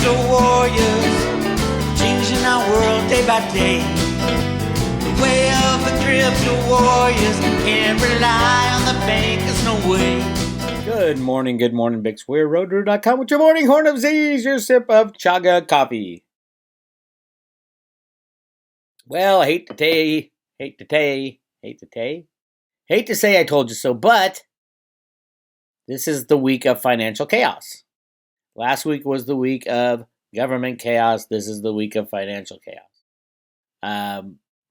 crypto warriors, changing our world day by day. The way of the crypto warriors, can't rely on the bankers, no way. Good morning, Bix Weir, roadroo.com with your morning horn of Z's, your sip of chaga coffee. Well, I hate to say I told you so, but this is the week of financial chaos. Last week was the week of government chaos. This is the week of financial chaos.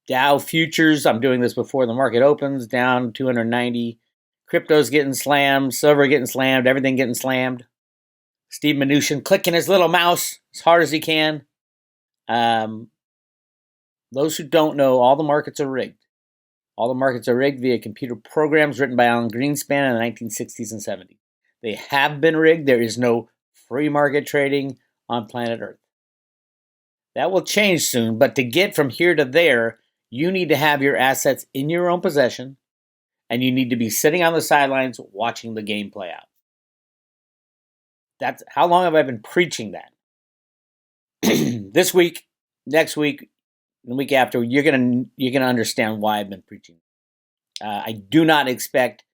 Dow futures, I'm doing this before the market opens, down 290. Crypto's getting slammed, silver getting slammed, everything getting slammed. Steve Mnuchin clicking his little mouse as hard as he can. Those who don't know, all the markets are rigged. All the markets are rigged via computer programs written by Alan Greenspan in the 1960s and 70s. They have been rigged. There is no free market trading on planet Earth. That will change soon, but to get from here to there, you need to have your assets in your own possession, and you need to be sitting on the sidelines watching the game play out. That's how long have I been preaching that? This week, next week, the week after, you're gonna understand why I've been preaching. I do not expect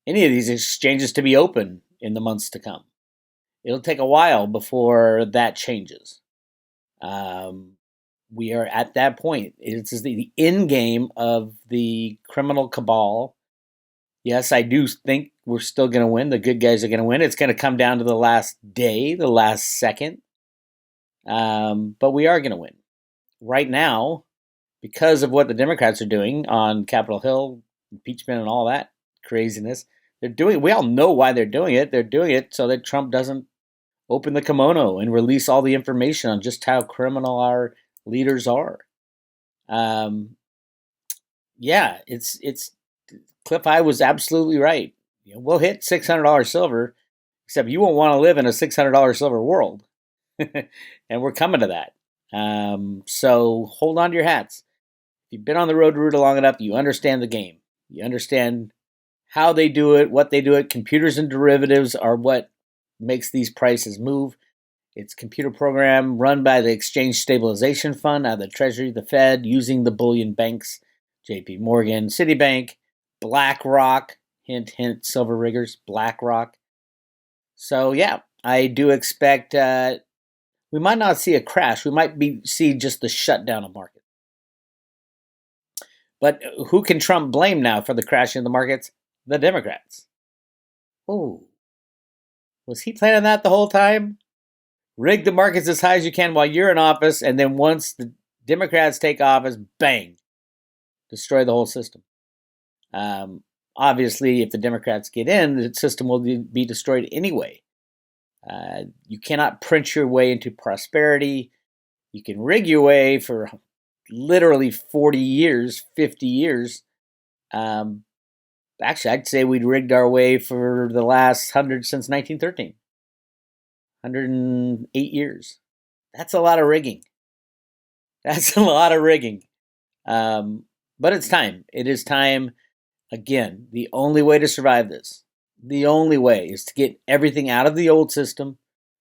any of these exchanges to be open in the months to come. It'll take a while before that changes. We are at that point. It's the end game of the criminal cabal. Yes, I do think we're still going to win. The good guys are going to win. It's going to come down to the last day, the last second. But we are going to win. Right now, because of what the Democrats are doing on Capitol Hill, impeachment and all that craziness, they're doing. We all know why they're doing it. They're doing it so that Trump doesn't open the kimono and release all the information on just how criminal our leaders are. It's Cliff High was absolutely right. We'll hit $600 silver, except you won't want to live in a $600 silver world. And we're coming to that. So hold on to your hats. If you've been on the road route long enough, you understand the game. You understand how they do it, what they do it. Computers and derivatives are what makes these prices move. It's a computer program run by the Exchange Stabilization Fund out of the Treasury, the Fed, using the bullion banks, JP Morgan, Citibank, BlackRock, hint, hint, silver riggers, BlackRock. So yeah, I do expect we might not see a crash. We might see just the shutdown of markets. But who can Trump blame now for the crash in the markets? The Democrats. Oh, was he planning that the whole time? Rig the markets as high as you can while you're in office, and then once the Democrats take office, bang, destroy the whole system. Obviously, if the Democrats get in, the system will be destroyed anyway. You cannot print your way into prosperity. You can rig your way for literally 40 years, 50 years. Actually, I'd say we'd rigged our way for the last 100 since 1913. 108 years. That's a lot of rigging. But it's time. It is time. Again, the only way to survive this, the only way is to get everything out of the old system,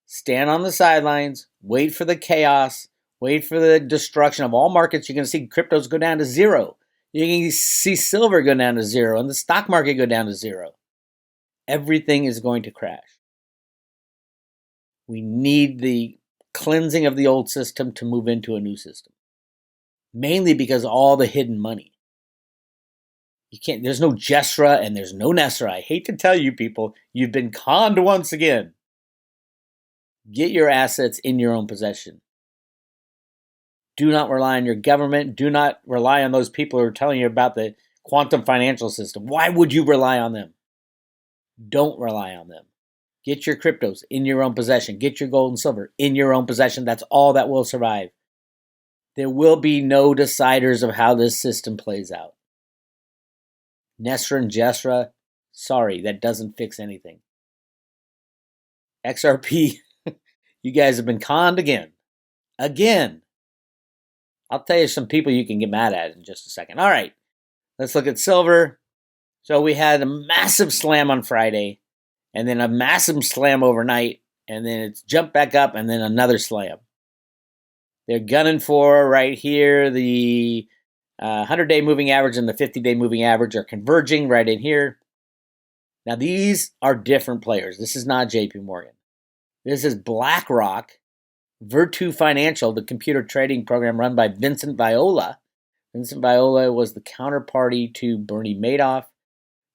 stand on the sidelines, wait for the chaos, wait for the destruction of all markets. You're going to see cryptos go down to zero. You're going to see silver go down to zero and the stock market go down to zero. Everything is going to crash. We need the cleansing of the old system to move into a new system. Mainly because of all the hidden money. There's no Jesra and there's no Nesra. I hate to tell you people, you've been conned once again. Get your assets in your own possession. Do not rely on your government. Do not rely on those people who are telling you about the quantum financial system. Why would you rely on them? Don't rely on them. Get your cryptos in your own possession. Get your gold and silver in your own possession. That's all that will survive. There will be no deciders of how this system plays out. Nesra and Jesra, sorry, that doesn't fix anything. XRP, you guys have been conned again. Again. I'll tell you some people you can get mad at in just a second. All right, let's look at silver. So we had a massive slam on Friday, and then a massive slam overnight, and then it's jumped back up, and then another slam. They're gunning for right here. The 100-day moving average and the 50-day moving average are converging right in here. Now, these are different players. This is not JP Morgan. This is BlackRock, Virtu Financial, the computer trading program run by Vincent Viola. Vincent Viola was the counterparty to Bernie Madoff.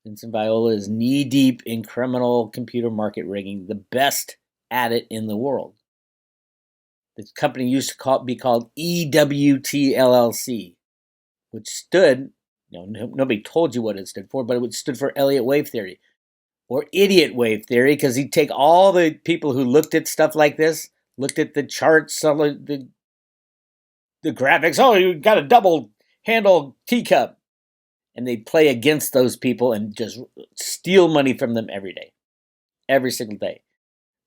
Vincent Viola is knee-deep in criminal computer market rigging, the best at it in the world. The company used to be called EWT LLC, which stood, nobody told you what it stood for, but it stood for Elliott Wave Theory, or Idiot Wave Theory, because he'd take all the people who looked at stuff like this, looked at the charts, the graphics, oh, you got a double handle teacup, and they'd play against those people and just steal money from them every day, every single day.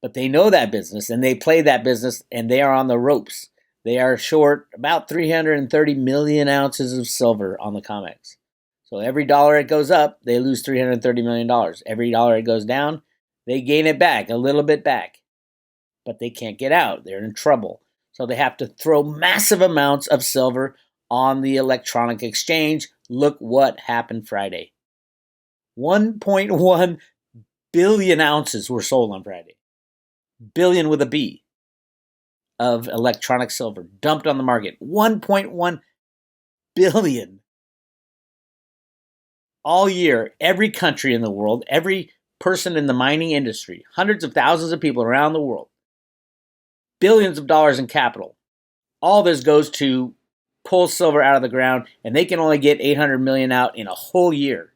But they know that business, and they play that business, and they are on the ropes. They are short about 330 million ounces of silver on the COMEX. So every dollar it goes up, they lose $330 million. Every dollar it goes down, they gain it back, a little bit back. But they can't get out. They're in trouble. So they have to throw massive amounts of silver on the electronic exchange. Look what happened Friday. 1.1 billion ounces were sold on Friday. Billion with a B of electronic silver dumped on the market. 1.1 billion. All year, every country in the world, every person in the mining industry, hundreds of thousands of people around the world, billions of dollars in capital. All this goes to pull silver out of the ground, and they can only get 800 million out in a whole year.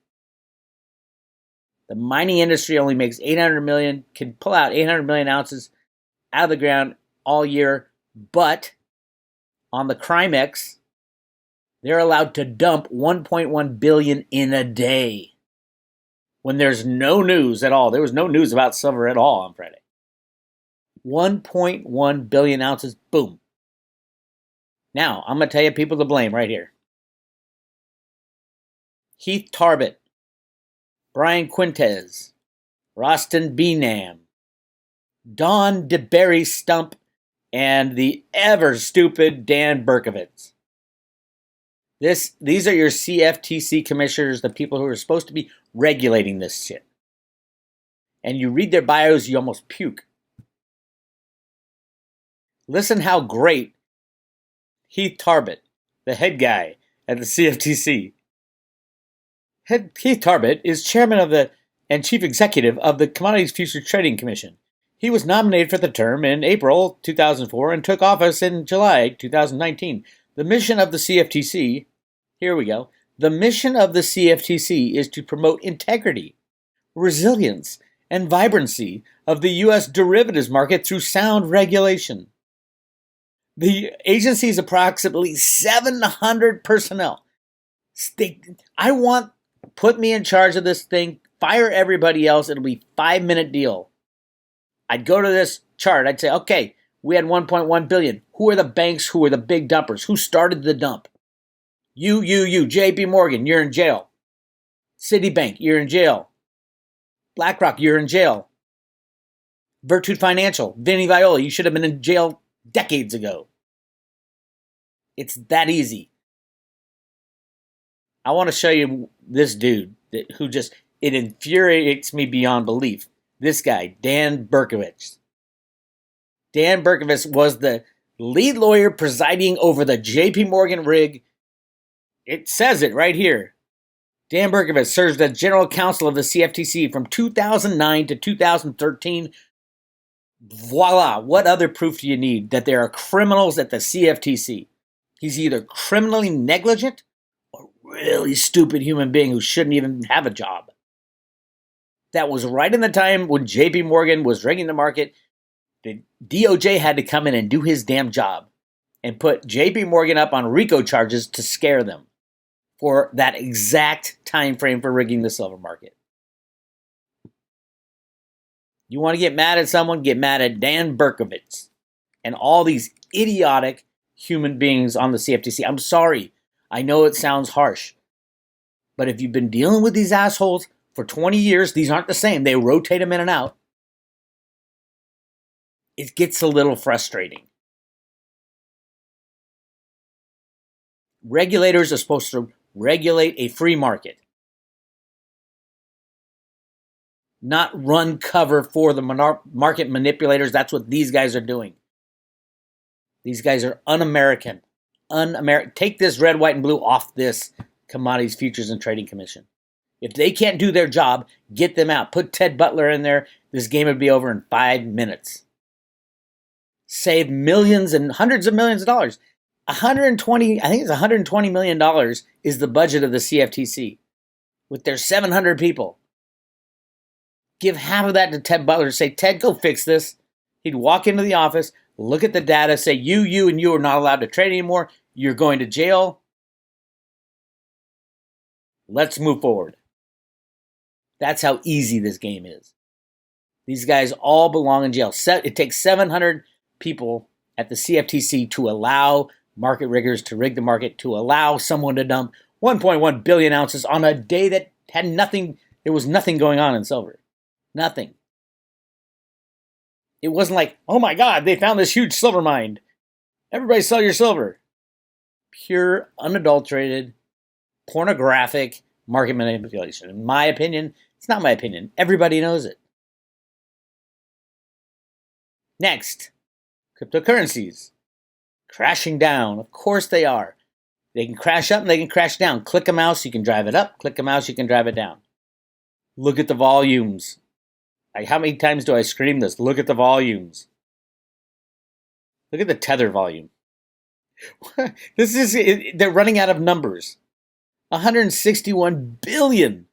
The mining industry only makes 800 million, can pull out 800 million ounces out of the ground all year, but on the CRIMEX, they're allowed to dump 1.1 billion in a day when there's no news at all. There was no news about silver at all on Friday. 1.1 billion ounces, boom. Now, I'm going to tell you people to blame right here. Heath Tarbett, Brian Quintez, Rostin Benam, Don DeBerry Stump, and the ever-stupid Dan Berkovitz. These are your CFTC commissioners, the people who are supposed to be regulating this shit. And you read their bios, you almost puke. Listen how great Heath Tarbett, the head guy at the CFTC. Heath Tarbett is chairman of and chief executive of the Commodities Futures Trading Commission. He was nominated for the term in April 2004 and took office in July 2019. The mission of the CFTC, here we go, the mission of the CFTC is to promote integrity, resilience, and vibrancy of the U.S. derivatives market through sound regulation. The agency is approximately 700 personnel. Put me in charge of this thing, fire everybody else, it'll be a 5-minute deal. I'd go to this chart, I'd say, okay, we had 1.1 billion. Who are the banks who are the big dumpers? Who started the dump? You, JP Morgan, you're in jail. Citibank, you're in jail. BlackRock, you're in jail. Virtu Financial, Vinny Viola, you should have been in jail decades ago. It's that easy. I want to show you this dude who it infuriates me beyond belief. This guy, Dan Berkovitz. Dan Berkovitz was the lead lawyer presiding over the JP Morgan rig. It says it right here. Dan Berkovitz served as general counsel of the CFTC from 2009 to 2013. Voila, what other proof do you need that there are criminals at the CFTC? He's either criminally negligent or really stupid human being who shouldn't even have a job. That was right in the time when JP Morgan was rigging the market. The DOJ had to come in and do his damn job and put JP Morgan up on RICO charges to scare them for that exact time frame for rigging the silver market. You want to get mad at someone? Get mad at Dan Berkovitz and all these idiotic human beings on the CFTC. I'm sorry. I know it sounds harsh. But if you've been dealing with these assholes for 20 years, these aren't the same. They rotate them in and out. it gets a little frustrating. Regulators are supposed to regulate a free market, not run cover for the market manipulators. That's what these guys are doing. These guys are un-American. Take this red, white, and blue off this Commodities Futures and Trading Commission. If they can't do their job, get them out. Put Ted Butler in there. This game would be over in 5 minutes. Save millions and hundreds of millions of dollars. I think it's $120 million is the budget of the CFTC with their 700 people. Give half of that to Ted Butler. Say, Ted, go fix this. He'd walk into the office, look at the data, say, you, and you are not allowed to trade anymore. You're going to jail. Let's move forward. That's how easy this game is. These guys all belong in jail. It takes 700 people at the CFTC to allow market riggers to rig the market, to allow someone to dump 1.1 billion ounces on a day that had nothing. There was nothing going on in silver. Nothing. It wasn't like, oh my God, they found this huge silver mine. Everybody sell your silver. Pure, unadulterated, pornographic market manipulation. In my opinion, it's not my opinion. Everybody knows it. Next, cryptocurrencies. Crashing down. Of course they are. They can crash up and they can crash down. Click a mouse, you can drive it up. Click a mouse, you can drive it down. Look at the volumes. Like, how many times do I scream this? Look at the volumes. Look at the Tether volume. They're running out of numbers. $161 billion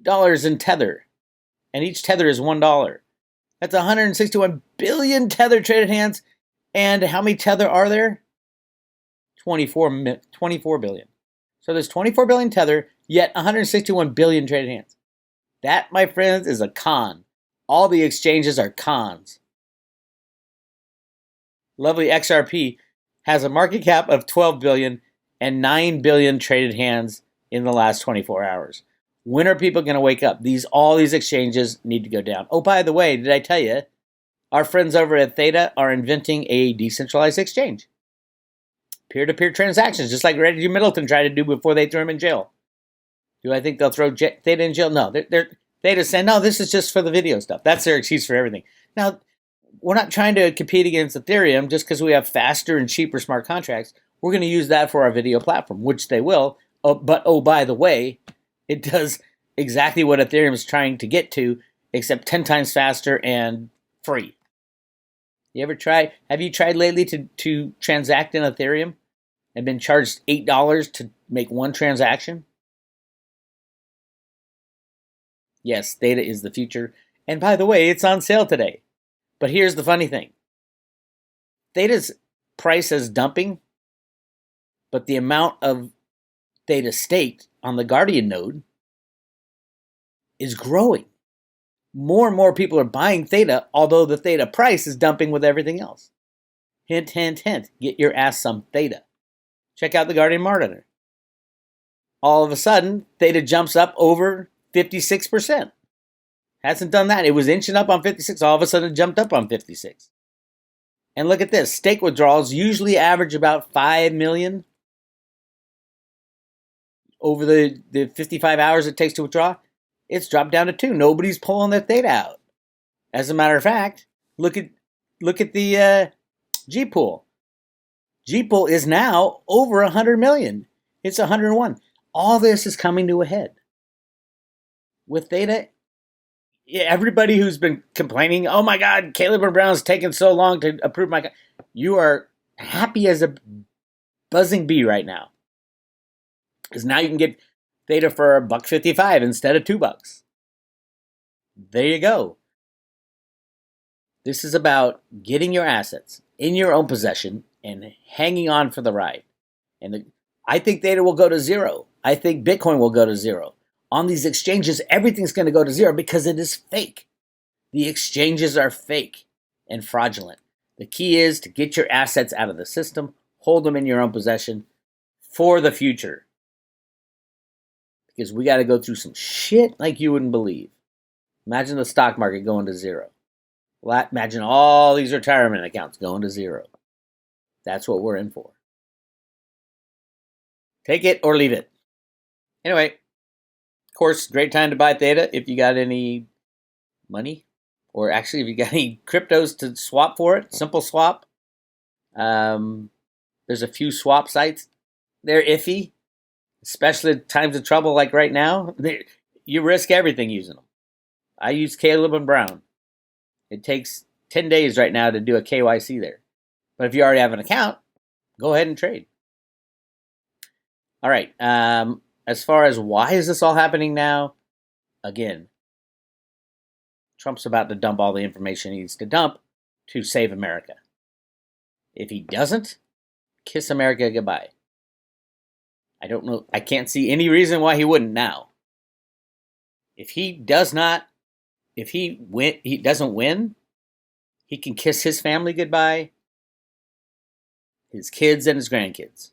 in Tether. And each Tether is $1. That's 161 billion Tether traded hands. And how many Tether are there? 24 billion. So there's 24 billion Tether, yet 161 billion traded hands. That, my friends, is a con. All the exchanges are cons. Lovely XRP has a market cap of 12 billion and 9 billion traded hands in the last 24 hours. When are people going to wake up? All these exchanges need to go down. Oh, by the way, did I tell you? Our friends over at Theta are inventing a decentralized exchange. Peer-to-peer transactions, just like Reggie Middleton tried to do before they threw him in jail. Do I think they'll throw Theta in jail? No. Theta's saying, no, this is just for the video stuff. That's their excuse for everything. Now, we're not trying to compete against Ethereum just because we have faster and cheaper smart contracts. We're going to use that for our video platform, which they will. But by the way, it does exactly what Ethereum is trying to get to, except 10 times faster and free. Have you tried lately to transact in Ethereum and been charged $8 to make one transaction? Yes, Theta is the future. And by the way, it's on sale today. But here's the funny thing. Theta's price is dumping, but the amount of Theta staked on the Guardian node is growing. More and more people are buying Theta, although the Theta price is dumping with everything else. Hint, hint, hint. Get your ass some Theta. Check out the Guardian Monitor. All of a sudden, Theta jumps up over 56%. Hasn't done that. It was inching up on 56. All of a sudden, it jumped up on 56. And look at this. Stake withdrawals usually average about 5 million over the 55 hours it takes to withdraw. It's dropped down to 2. Nobody's pulling their Theta out. As a matter of fact, look at the G-Pool. G-Pool is now over 100 million. It's 101. All this is coming to a head. With Theta, everybody who's been complaining, oh my God, Caleb Brown's taking so long to approve my... You are happy as a buzzing bee right now. Because now you can get Theta for $1.55 instead of $2. There you go. This is about getting your assets in your own possession and hanging on for the ride. And I think Theta will go to zero. I think Bitcoin will go to zero. On these exchanges, everything's going to go to zero because it is fake. The exchanges are fake and fraudulent. The key is to get your assets out of the system, hold them in your own possession for the future. Because we got to go through some shit like you wouldn't believe. Imagine the stock market going to zero. Imagine all these retirement accounts going to zero. That's what we're in for. Take it or leave it. Anyway, of course, great time to buy Theta if you got any money, or actually if you got any cryptos to swap for it. Simple swap. There's a few swap sites. They're iffy, especially at times of trouble like right now. You risk everything using them. I use Caleb and Brown. It takes 10 days right now to do a KYC there. But if you already have an account, go ahead and trade. All right. As far as why is this all happening now? Again, Trump's about to dump all the information he needs to dump to save America. If he doesn't, kiss America goodbye. I don't know. I can't see any reason why he wouldn't now. If he doesn't win, he can kiss his family goodbye, his kids and his grandkids.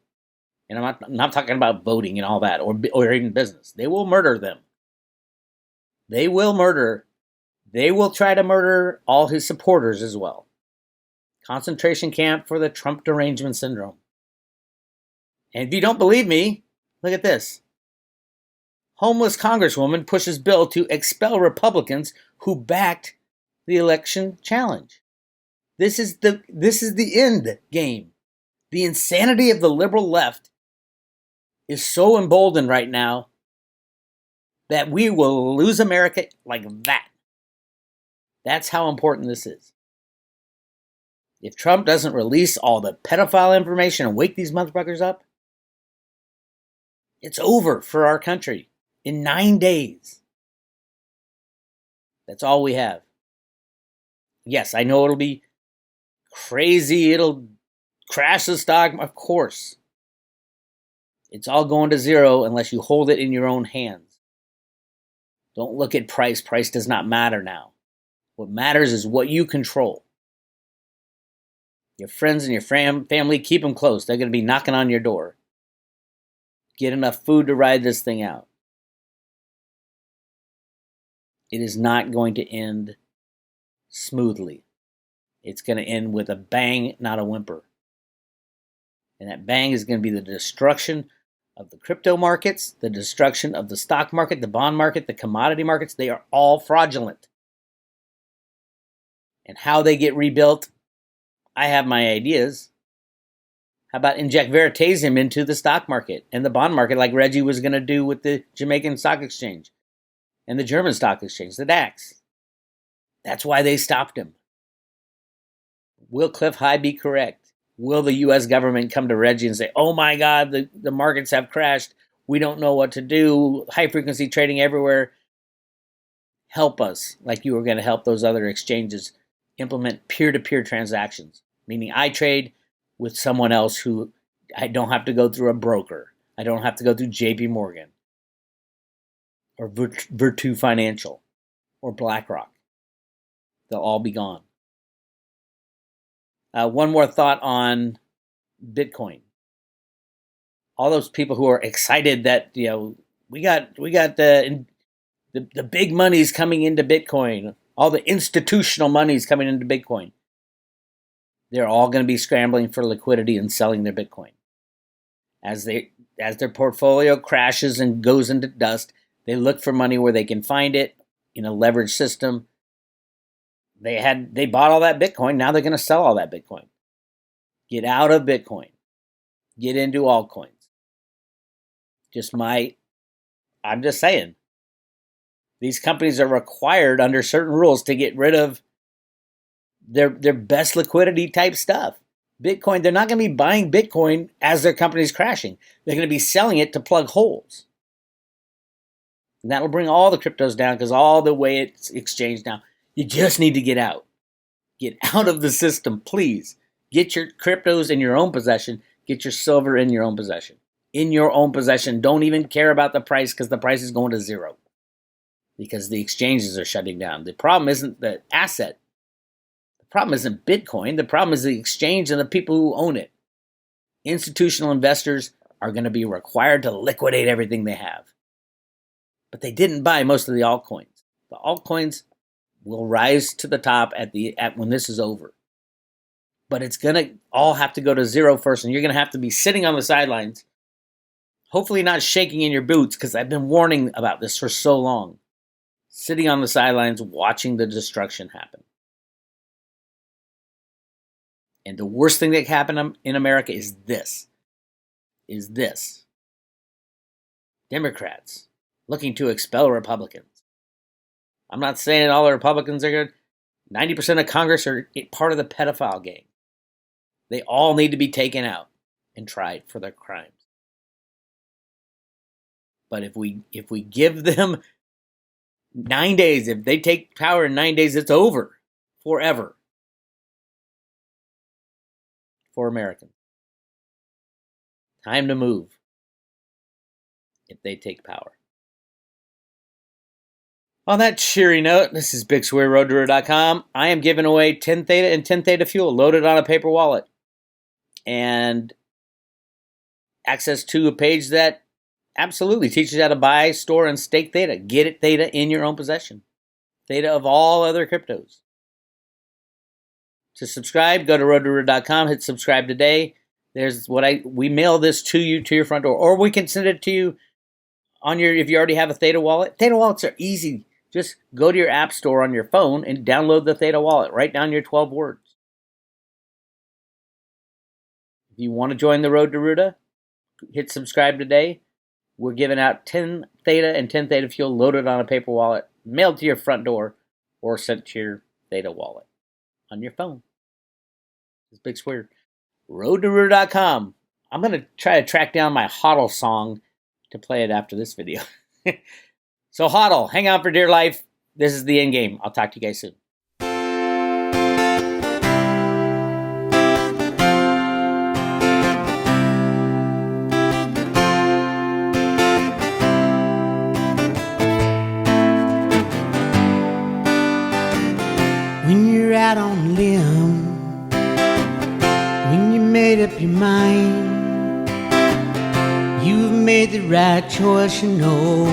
And I'm not talking about voting and all that, or even business. They will murder them. They will try to murder all his supporters as well. Concentration camp for the Trump derangement syndrome. And if you don't believe me, look at this. Homeless Congresswoman pushes bill to expel Republicans who backed the election challenge. This is the end game. The insanity of the liberal left is so emboldened right now that we will lose America like that. That's how important this is. If Trump doesn't release all the pedophile information and wake these motherfuckers up, it's over for our country in 9 days. That's all we have. Yes, I know it'll be crazy. It'll crash the stock. Of course. It's all going to zero unless you hold it in your own hands. Don't look at price. Price does not matter now. What matters is what you control. Your friends and your family, keep them close. They're going to be knocking on your door. Get enough food to ride this thing out. It is not going to end smoothly. It's going to end with a bang, not a whimper. And that bang is going to be the destruction of the crypto markets, the destruction of the stock market, the bond market, the commodity markets. They are all fraudulent. And how they get rebuilt, I have my ideas. How about inject veritasium into the stock market and the bond market like Reggie was going to do with the Jamaican Stock Exchange and the German Stock Exchange, the DAX. That's why they stopped him. Will Cliff High be correct? Will the U.S. government come to Reggie and say, oh my God, the markets have crashed. We don't know what to do. High frequency trading everywhere. Help us like you were going to help those other exchanges implement peer-to-peer transactions. Meaning I trade with someone else who I don't have to go through a broker. I don't have to go through JP Morgan or Virtu Financial or BlackRock. They'll all be gone. One more thought on Bitcoin. All those people who are excited that we got the big money's coming into Bitcoin, all the institutional money's coming into Bitcoin. They're all going to be scrambling for liquidity and selling their Bitcoin. As their portfolio crashes and goes into dust, they look for money where they can find it in a leveraged system. They bought all that Bitcoin. Now they're going to sell all that Bitcoin. Get out of Bitcoin. Get into altcoins. I'm just saying. These companies are required under certain rules to get rid of their best liquidity type stuff. Bitcoin, they're not going to be buying Bitcoin as their company's crashing. They're going to be selling it to plug holes. And that'll bring all the cryptos down because all the way it's exchanged now. You just need to get out. Get out of the system, please. Get your cryptos in your own possession. Get your silver in your own possession. In your own possession. Don't even care about the price because the price is going to zero. Because the exchanges are shutting down. The problem isn't the asset. The problem isn't Bitcoin. The problem is the exchange and the people who own it. Institutional investors are going to be required to liquidate everything they have. But they didn't buy most of the altcoins. The altcoins, will rise to the top at when this is over. But it's going to all have to go to zero first, and you're going to have to be sitting on the sidelines, hopefully not shaking in your boots, because I've been warning about this for so long. Sitting on the sidelines, watching the destruction happen. And the worst thing that happened in America is this. Democrats looking to expel Republicans. I'm not saying all the Republicans are good. 90% of Congress are part of the pedophile gang. They all need to be taken out and tried for their crimes. But if we give them 9 days, if they take power in 9 days, it's over forever for Americans. Time to move if they take power. On that cheery note, this is Bix Weir, RoadToRuda.com. I am giving away 10 Theta and 10 Theta fuel loaded on a paper wallet. And access to a page that absolutely teaches you how to buy, store, and stake Theta. Get it Theta in your own possession. Theta of all other cryptos. To subscribe, go to RoadToRuda.com, hit subscribe today. There's we mail this to you to your front door, or we can send it to you on if you already have a Theta wallet. Theta wallets are easy. Just go to your app store on your phone and download the Theta wallet. Write down your 12 words. If you want to join the Road to Ruda, hit subscribe today. We're giving out 10 Theta and 10 Theta fuel loaded on a paper wallet, mailed to your front door, or sent to your Theta wallet on your phone. It's Bix Weir. RoadToRuda.com. I'm going to try to track down my HODL song to play it after this video. So HODL, hang on for dear life. This is the end game. I'll talk to you guys soon. When you're out on a limb, when you made up your mind, you've made the right choice, you know.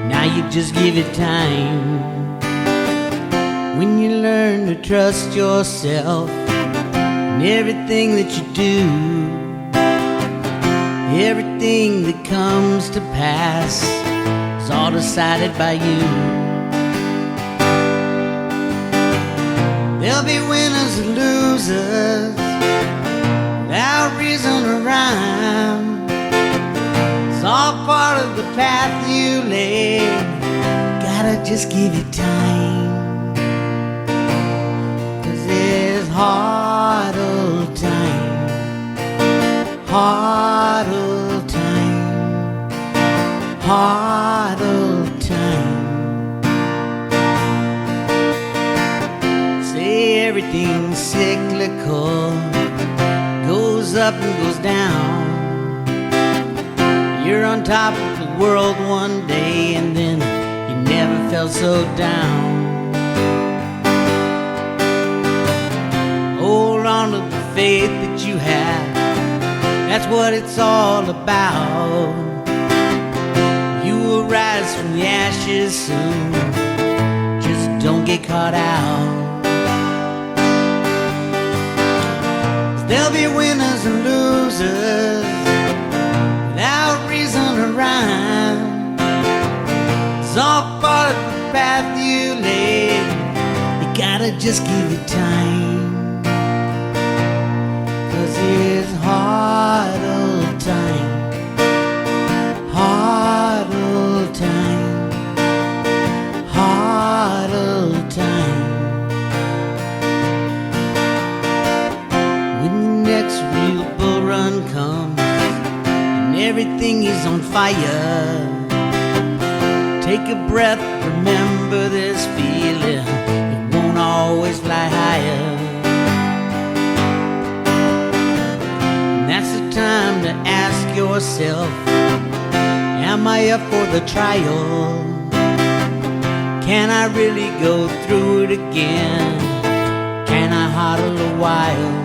Now you just give it time. When you learn to trust yourself in everything that you do, everything that comes to pass is all decided by you. There'll be winners and losers without reason or rhyme. It's all part of the path you laid. Gotta just give it time. 'Cause it's HODL time. HODL time. HODL time. Everything's cyclical, goes up and goes down. You're on top of the world one day, and then you never felt so down. Hold on to the faith that you have, that's what it's all about. You will rise from the ashes soon, just don't get caught out. There'll be winners and losers without reason or rhyme. It's all part of the path you laid. You gotta just give it time. 'Cause it's HODL time. HODL time. HODL time. Real bull run comes and everything is on fire. Take a breath, remember this feeling, it won't always fly higher. And that's the time to ask yourself, am I up for the trial? Can I really go through it again? Can I HODL a while?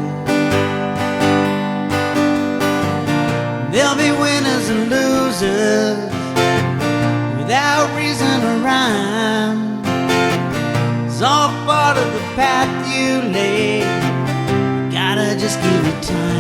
There'll be winners and losers without reason or rhyme. It's all part of the path you laid. Gotta just give it time.